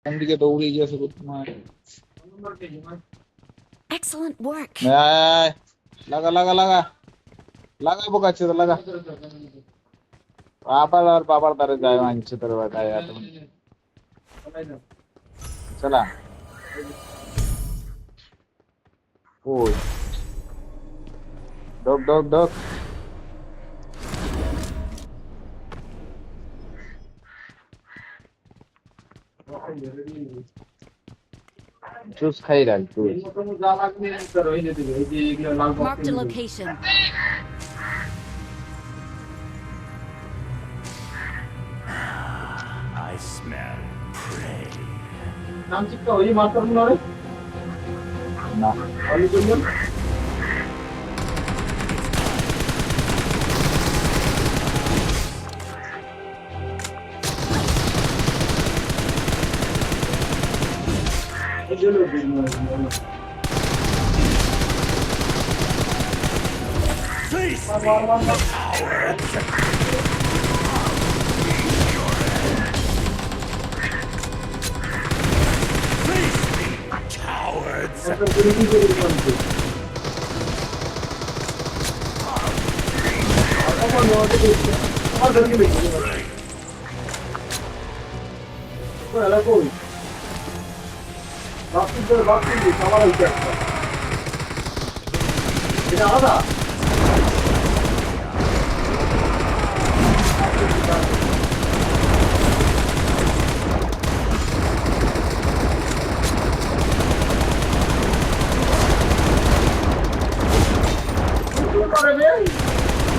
কোন দিকে দৌড়ে গিয়েছে তোমার? Excellent work. আয়, লাগা লাগা লাগা লাগা বোকাচ্ছে তো লাগা। আবার আর বাবার দ্বারে যায় মানছে তোর বাড়ায় এত। চলা ওই ডক ডক ডক জুস খাই রাখ তুই। Marked a location. I smell prey. না Face me, cowards! Face me, cowards!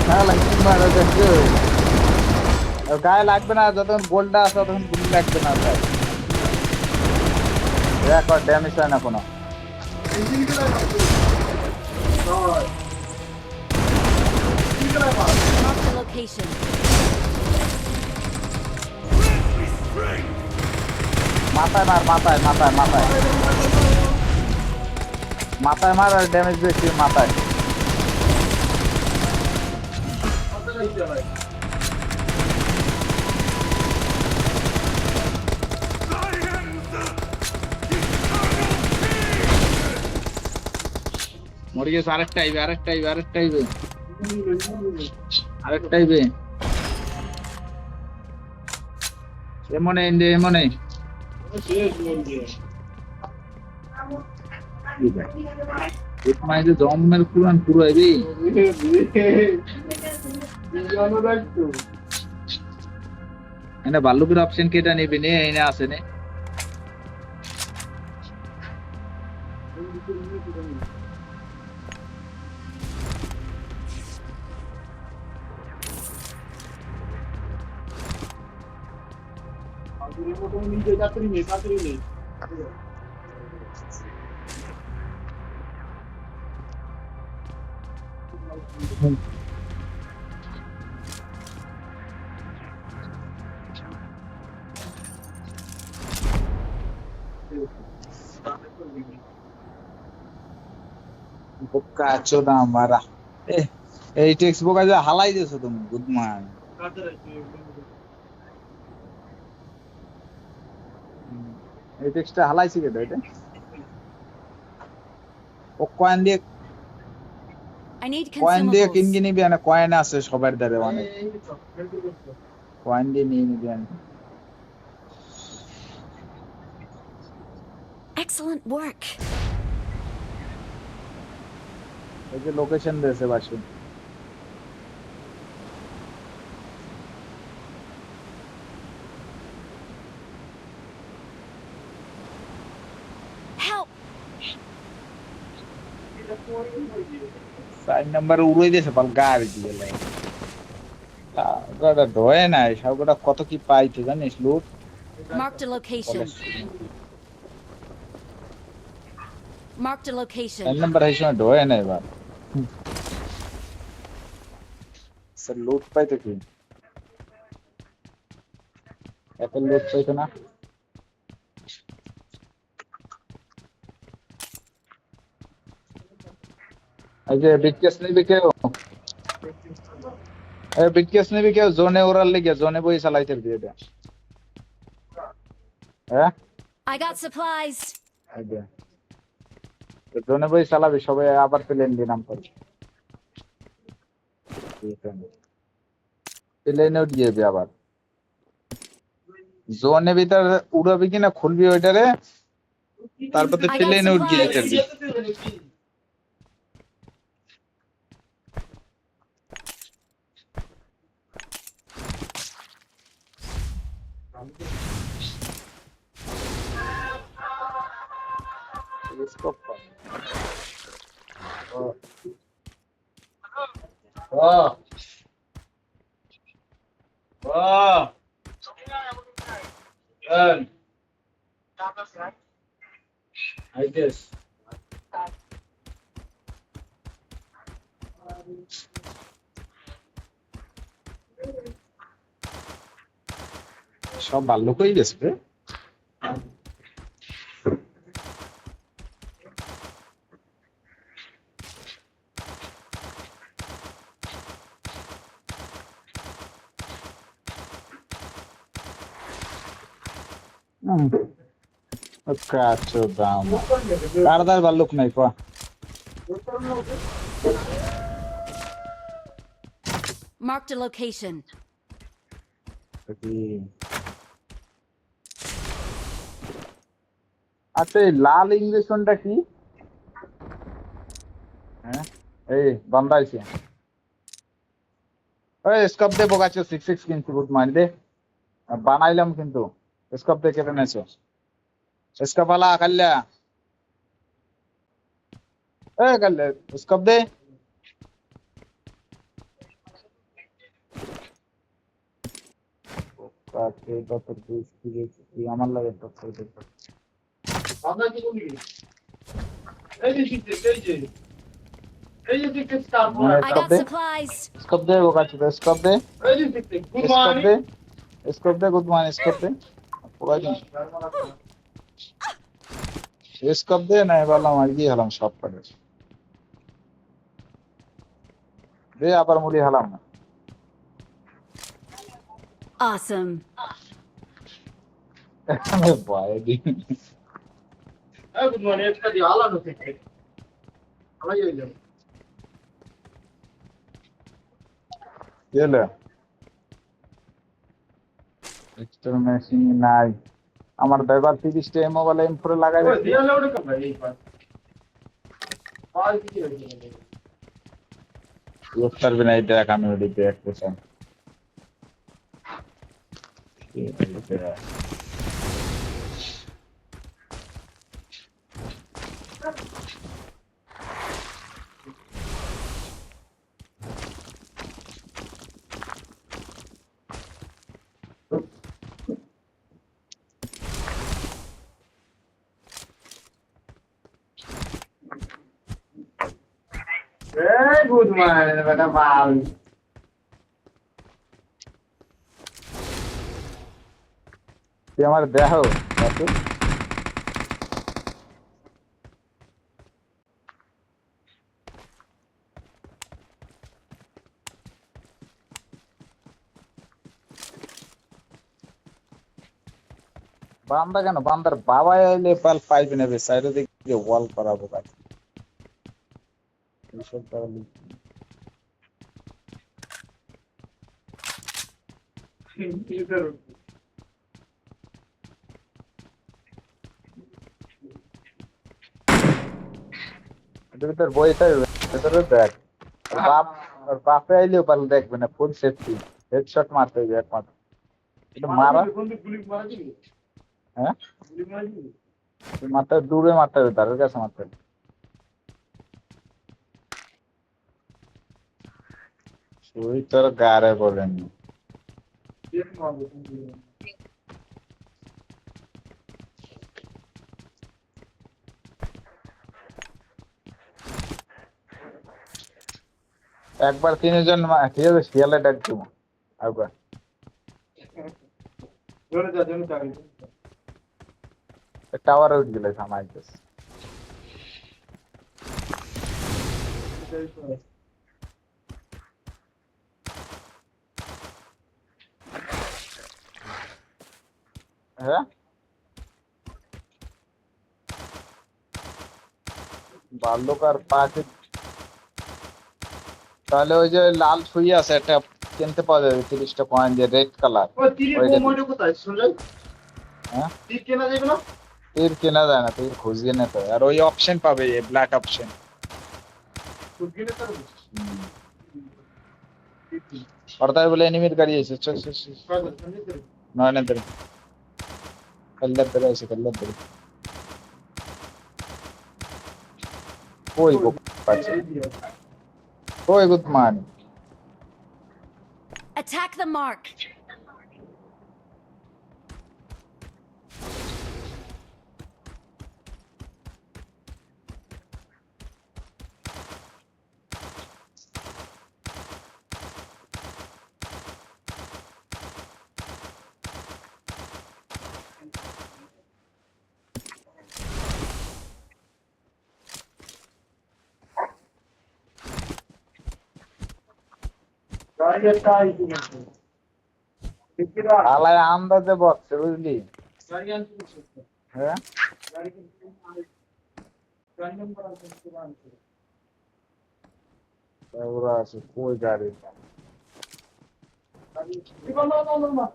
হ্যাঁ লাগবে মারা যাচ্ছে। আর গায়ে লাগবে না, যতক্ষণ গোলটা আছে ততক্ষণ গুলি লাগবে না। ভাই এক আর ড্যামেজ হয় না কোনো। Marked a location. মাথায় মার, মাথায় মাথায় মাথায় মাথায় মার, আর ড্যামেজ বেশি মাথায়। মরে গেছে। আরেকটা আইবে, আরেকটা আইবে, আরেকটা আইবে, আরেকটা আইবে। এমনে ইন্ডে এমনে মাইজে জমের পুরান পুরো আইবে। এনে ভাল্লুকের অপশন কেটা নেবে নে, এনে আছে নে। বোকা চোদা মারা। এই টেক্সট বুক আজ হালাই দিয়েছো তুমি। গুড মান এই টেক্সটটা হালাইছি কেটে এটা। ও কয়েন দিয়ে, I need কয়েন দিয়ে consumables. কিনকে নিবি না? কয়েন আছে সবার দ্বারে অনেক, কয়েন দিয়ে নিয়ে নিবি। Excellent work. এই যে লোকেশন দিয়েছে বাসু। Help! 4 নাম্বার উড়াই দিয়েছে পাল গাড়ি দিয়ে। ওটা ধোয় নাই সবটা। কত কি পাইছে জানিস? লুট Marked a location. Marked a location. 4 number এই সময় ধোয় নাই এবার। স্যার লুট পাইতো কি? এত লুট পাইতো না। এই যে বিটকেস নিবি কেউ? এই বিটকেস নিবি কেউ? জোনে ওরার লেগে জোনে বই চালাইতে দিয়ে দে। হ্যাঁ I got supplies. জোনে বই চালাবি সবাই আবার প্লেন দিয়ে নাম করবি প্লেনে উঠিয়ে যাবি আবার জোনে ভিতর উড়াবি কিনা খুলবি ওইটারে তারপর তো I got প্লেনে উঠিয়ে যেতে supplies. পারবি Stop. Oh. Oh. Good. I guess. সব ভাল্লুক হয়ে গেছে রে কাছো দাম কারদার ভাল্লুক নাই পা Marked a location. আচ্ছা এই লাল ইঞ্জেকশনটা কি হ্যাঁ এই বান্দাইছে ওই স্কপ দে বোগাচ্ছে 66 কিনছি বুট মারি দে বানাইলাম কিন্তু স্কপ দে কেটে নেছো স্কপ वाला কাল্লা এ কাল্লা স্কপ দে কাছে কত দিস কি আমার লাগে তো আমরা কি করি এই যে I got supplies. स्कोप दे वो काची दे स्कोप दे गुड मॉर्निंग स्कोप दे गुड मॉर्निंग स्कोप दे पूरा दिन स्कोप दे ना वाला मार की हलम शॉप पर दे আবার মুড়ি হলাম না Awesome. ভয় দি গুড মর্নিং একটা দিয়ে আলানো থেকে আমরা যাই যাব এলে এক্সট্রা মেশিন নাই আমার ড্রাইভার 30 টা মোবাইল M4 লাগাই ওই দিয়ে লোড কর ভাই এই পাস আর কি হইছে ইউজ করবে না এটা আমি ওই দিকে একটা চাই গুড মর্নিং বেটা বাল তুই আমার দেখো তাতে বান্দা কেন বান্দার বাবা এলে পাল পাইবে নেবে সাইডে দিকে ওয়াল করাবো কাজ এইসব তাহলে ভিতর বইটা ভিতরে দেখ বাপ আর বাপে আইলেও পারলে দেখবে না ফুল সেফটি হেডশট মারতে হবে একমাত্র এটা মারা গুলি মারা দিবি হ্যাঁ গুলি মারা দিবি মারতে দূরে মারতে হবে তার কাছে মারতে হবে সুই তোর গারে বলেন দিয়ে মারবো একবার তিনজন ঠিক আছে শিয়ালে ডাক দিব একবার জোরে যা টাওয়ারে উঠে গেলে থামাইতেছে হ্যাঁ ভাল্লুক আর পাখি, তাহলে ওই যে লাল সুই আছে একটা কিনতে পাওয়া যাবে 30টা কয়েন দিয়ে, রেড কালার। ওই তীরের ওইটা বোম ওইটা কোথায় শুনলেন? হ্যাঁ, তীর কেনা যাবে না? তীর কেনা যায় না, তীর খুঁজিয়ে নিতে হয়। আর ওই অপশন পাবে, ব্ল্যাক অপশন। তোর কিনে তার পর্দায় বলে এনিমির গাড়ি এসে, চল চল চল। নয় না ধরে, কল্লার ধরে আছে, কল্লার ধরে। ওই গো পাচ্ছে, ওই গুড মান। Attack the mark. গাড়ি একটা আইছি কিন্তু। ঠিকরা আলায় আন্দাজে বসছে, বুঝলি? গাড়ি আনতে বলছে। হ্যাঁ, গাড়ি কিন্তু গাড়ি নাম্বার আছে তো আনতে। ওরা আছে কই গাড়ি? গাড়ি না।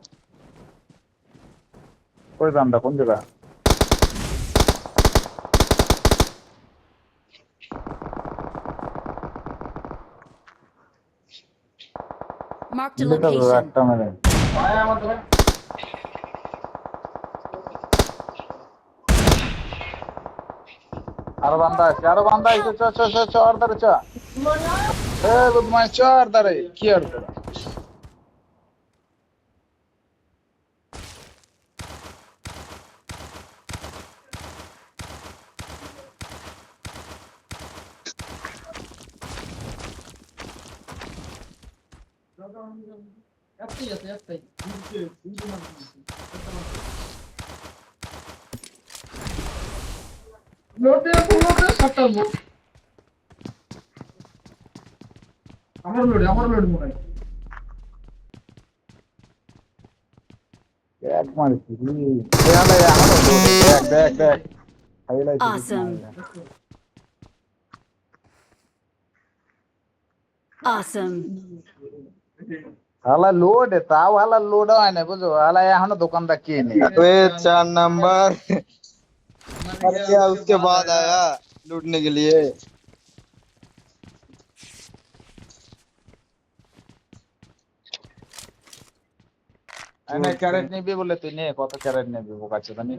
কই দামটা কোন জায়গা? Marked a এটা তো location. একটা মেরে। আয় আমাদের আরো বান্দা আছে, আরো বান্দা আছে, চ চ চ চ আর দাঁড়ে চ। এ গুড মান, চ আর দাঁড়ে, কি আর দাঁড়া? একটাই আছে একটাই। দুটো না। লোডে সাতটা লোড। আমার লোড মনে হয়। এক মারছি রে। এ আলাই আমারও লোড, দেখ দেখ দেখ। Highlight Awesome. Awesome. হালা লোড, তাও হালা লোড হয় না, বুঝো? হালা এখনো दुकानदार के नहीं। वे 4 नंबर और क्या उसके बाद आया लूटने के लिए। এনে ক্যারেট নিবি বলে তুই নে, কত ক্যারেট নিবি বোকা ছেলে নি?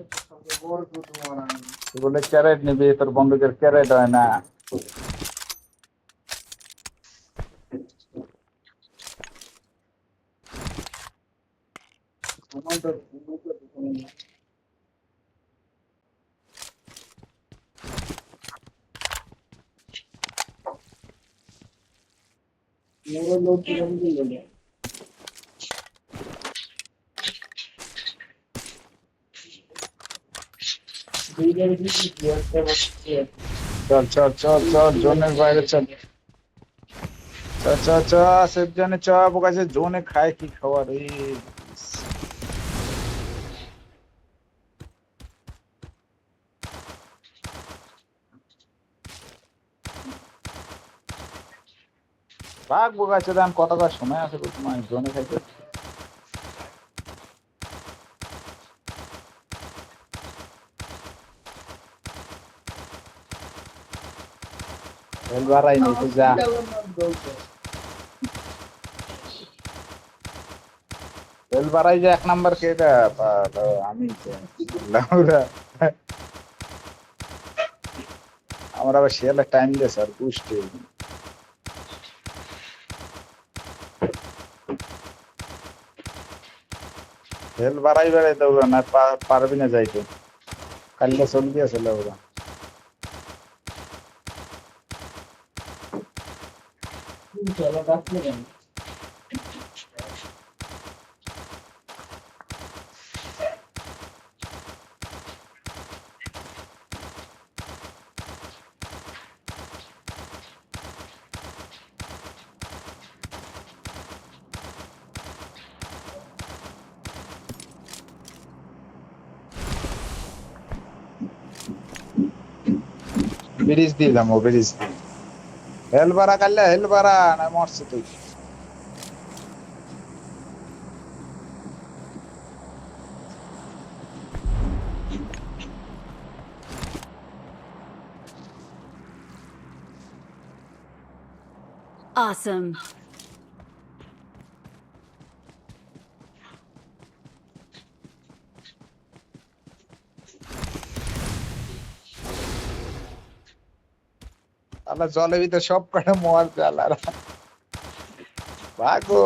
তুই বলে ক্যারেট নিবি, তোর বন্দুকের ক্যারেট হয় না। मेरा लोड किरण भी ले ले बीजे भी क्लियर से बच्चे চল চল চল চল, জোনের বাইরে চল। চল চল চল, সেফ জোনে চ, বোকা ছে জোনে খায় কি খাওয়া রে। ভাগ বোকা ছে, দাম কত কার সময় আছে তোমার জোনে খাইতে। তেল বাড়াই নি তুই যা। তেল বাড়াই যে 1 নাম্বার কে এটা আমি লাউরা। আমার আবার শেয়ালে টাইম দিয়ে স্যার বুঝতে। তেল বাড়াই বাড়াই দৌড়া না পারবি না যাইতে, কালকে চলবি আসলে ওরা। चलो बस में ব্রিজ দিয়ে যাবো ব্রিজ দিয়ে হেল বাড়া কাটলে হেল বাড়া না মরছে তুই Awesome. আল্লাহ জলের ভিতরে সব কটা মরছে আল্লাহ ভাগো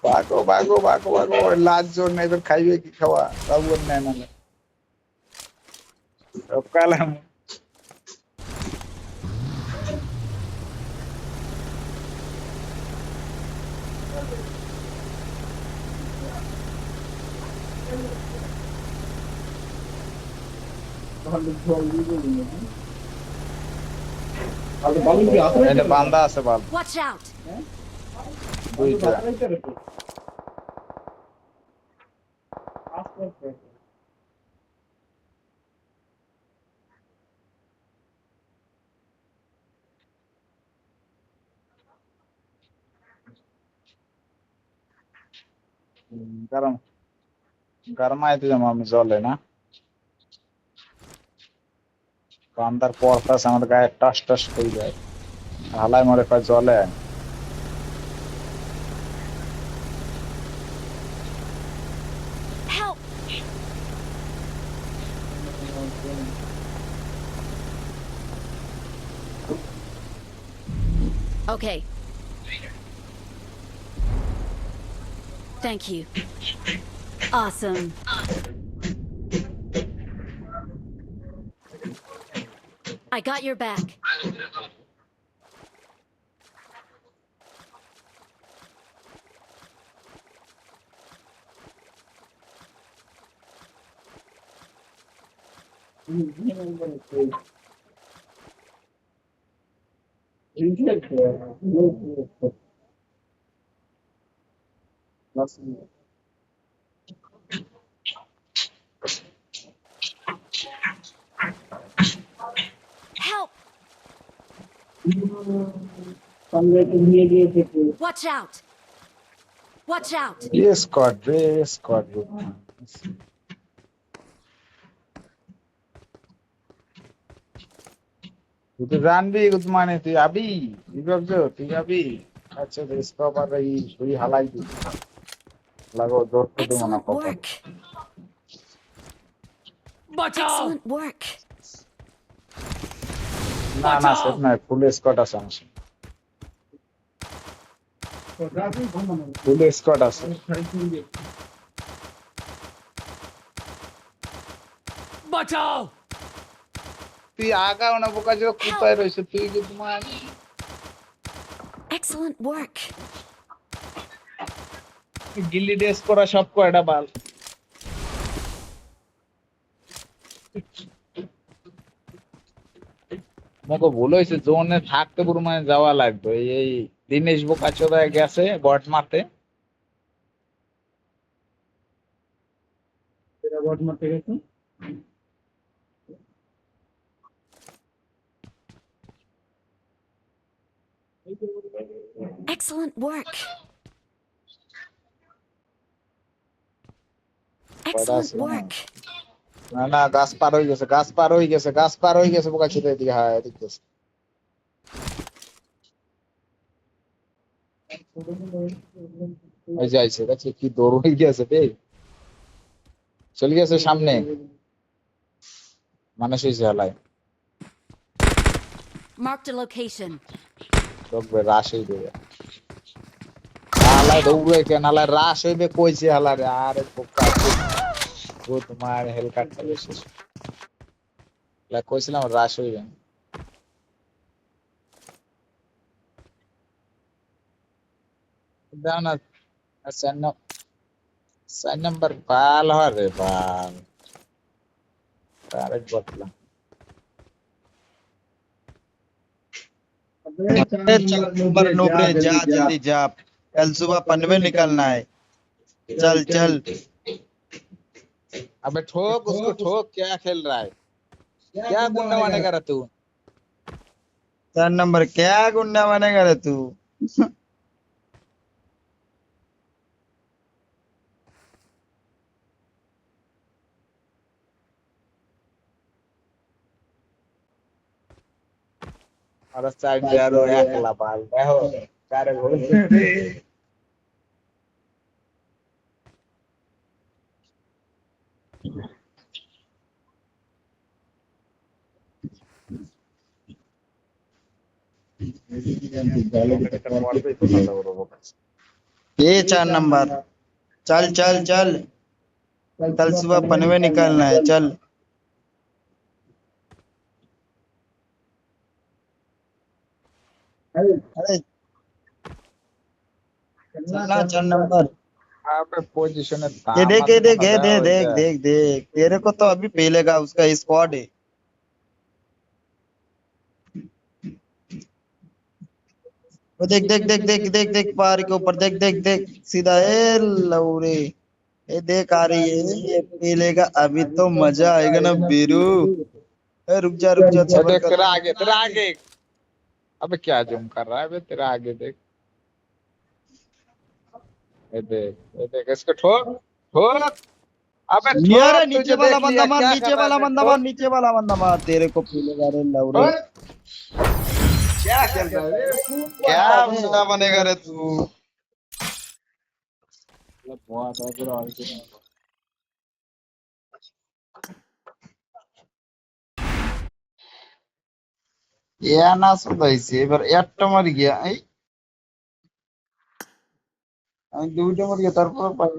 ভাগো ভাগো ভাগো ভাগো লাজ জোর নেই এবার খাইবে কি খাওয়া বাবু নেয় না সব কালাম এটা বান্দা আছে বাল Watch out. দুইটা গরম গরমাইতে যাবো আমি জলে না বান্দার পরতাছে আমাদের গায়ে টাস টাস করে যায় হালাই মরে কয় জলে Help. Okay. Thank you. Awesome. I got your back. Help. Watch out. Watch out. Scott রে স্কট তুই তো জানবি মানে তুই আবি কি ভাবছো তুই আবি আচ্ছা স্কপার এই শুই হালাই দি লাগো ধরতে দেবো না Excellent কপাল work. Bachao! Excellent work. না না সেট নয় ফুল স্কট আছে আমার ফুল স্কট আছে Bachao! তুই আগাও না বোকা যে কোথায় রয়েছে তুই যে তোমার Excellent work. গিল্লি ড্রেস করা সব কয়টা বাল আমাকে ভুল হয়েছে জোনে থাকতে পুরো মানে যাওয়া লাগবে এই দিনেশ বোকা চোদায় গেছে গট মারতে Excellent work. Excellent work. না না গাছ পার হয়ে গেছে গাছ পার হয়ে গেছে গাছ পার হয়ে গেছে বোকা চোদায় এদিকে হ্যাঁ এদিকে গেছে। ওই যাইছে দেখছি কি দৌড় হয়ে গেছে বে চলে গেছে সামনে মানুষ হয়েছে হালায় Marked a location. দেখবে রাশ হইবে হালায় দৌড়ে কেন হালায় রাশ হইবে কইছে হালারে আরে বোকা ও তোমার হেল কাটতে বসে কইছিলাম রাশ হইবে দাও না সাইন নাম্বার বাল হরে বাল আরেক বটলা नंबर नोबरे जा जल्दी जा कल सुबह पनवे निकलना है चल चल अबे ठोक उसको ठोक क्या खेल रहा है क्या गुंडा बनेगा रे तू 4 नंबर क्या गुंडा बनेगा रे तू? और साइड यारो एकला बाल देखो चारे घोड़े ये 4 नंबर चल चल चल कल सुबह पनवे निकलना है चल। अरे चलना 4 नंबर। पे पोजीशन है ये देख ये देख ये देख देख देख देख तेरे को तो अभी पेलेगा उसका स्क्वाड है। वो देख देख देख देख देख देख पहाड़ के ऊपर देख देख देख सीधा ए लौरे ये देख आ रही है ये पेलेगा अभी तो मजा आएगा ना बीरू। ए रुक जा सबर देख कर। तेरा आगे अबे क्या जूम कर रहा है बे तेरा आगे देख ये देख इसको ठोक ठोक अबे अरे ठोक नीचे तुझे वाला देख बंदा लिया मार क्या नीचे कर रहा वाला है बंदा मार नीचे वाला बंदा मार तेरे को पेलेगा रे लौरे। क्या कर रहा है क्या बंदा बनेगा रे तू? ಏನ ಸುಧಾಯಿಸಿ এবার একটা মারি গিয়া এই আমি দুইটা মারি গিয়া তারপর পাই